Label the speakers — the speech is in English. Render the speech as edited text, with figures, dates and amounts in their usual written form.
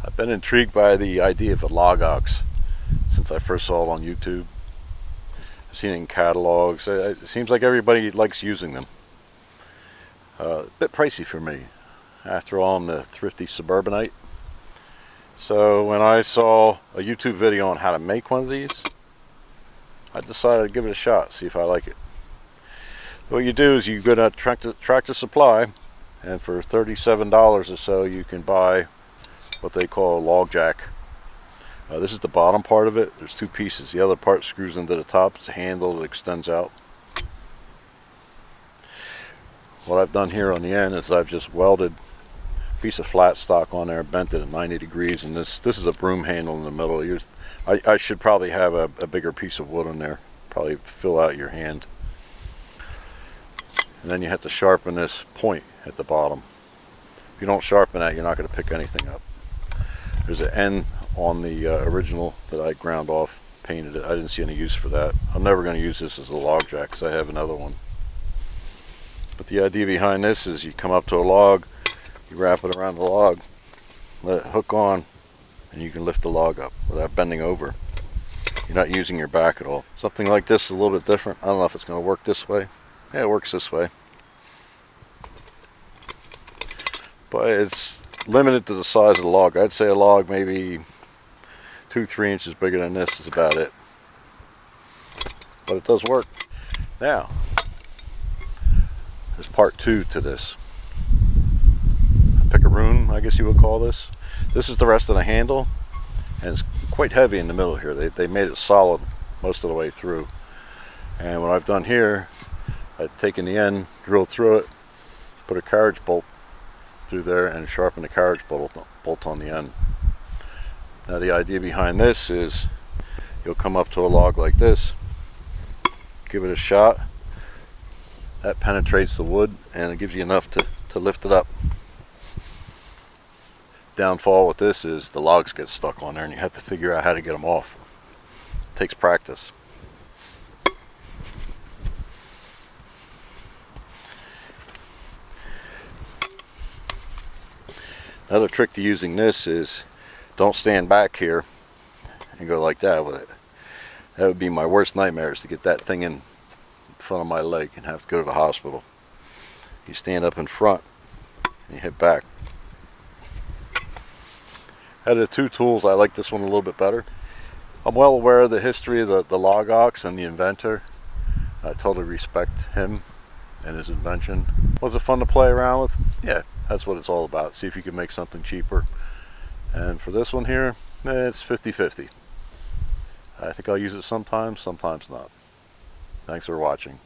Speaker 1: I've been intrigued by the idea of a Logox since I first saw it on YouTube. I've seen it in catalogs. It seems like everybody likes using them. A bit pricey for me. After all, I'm the thrifty suburbanite. So when I saw a YouTube video on how to make one of these, I decided to give it a shot, see if I like it. What you do is you go to Tractor Supply, and for $37 or so you can buy what they call a log jack. This is the bottom part of it. There's two pieces. The other part screws into the top. It's a handle that extends out. What I've done here on the end is I've just welded a piece of flat stock on there, bent it at 90 degrees, and this is a broom handle in the middle. I should probably have a bigger piece of wood in there. Probably fill out your hand. And then you have to sharpen this point at the bottom. If you don't sharpen that, you're not going to pick anything up. There's an end on the original that I ground off, painted it. I didn't see any use for that. I'm never going to use this as a log jack because I have another one. But the idea behind this is you come up to a log, you wrap it around the log, let it hook on, and you can lift the log up without bending over. You're not using your back at all. Something like this is a little bit different. I don't know if it's going to work this way. Yeah, it works this way. But it's limited to the size of the log. I'd say a log maybe 2-3 inches bigger than this is about it. But it does work. Now, there's part 2 to this. A picaroon, I guess you would call this. This is the rest of the handle, and it's quite heavy in the middle here. They made it solid most of the way through. And what I've done here, I've taken the end, drilled through it, put a carriage bolt through there, and sharpen the carriage bolt on the end. Now the idea behind this is you'll come up to a log like this, give it a shot, that penetrates the wood and it gives you enough to lift it up. Downfall with this is the logs get stuck on there and you have to figure out how to get them off. It takes practice. Another trick to using this is don't stand back here and go like that with it. That would be my worst nightmare, is to get that thing in front of my leg and have to go to the hospital. You stand up in front and you hit back. Out of the two tools, I like this one a little bit better. I'm well aware of the history of the Logox and the inventor. I totally respect him and his invention. Was it fun to play around with? Yeah, that's what it's all about. See if you can make something cheaper. And for this one here, it's 50-50. I think I'll use it sometimes, sometimes not. Thanks for watching.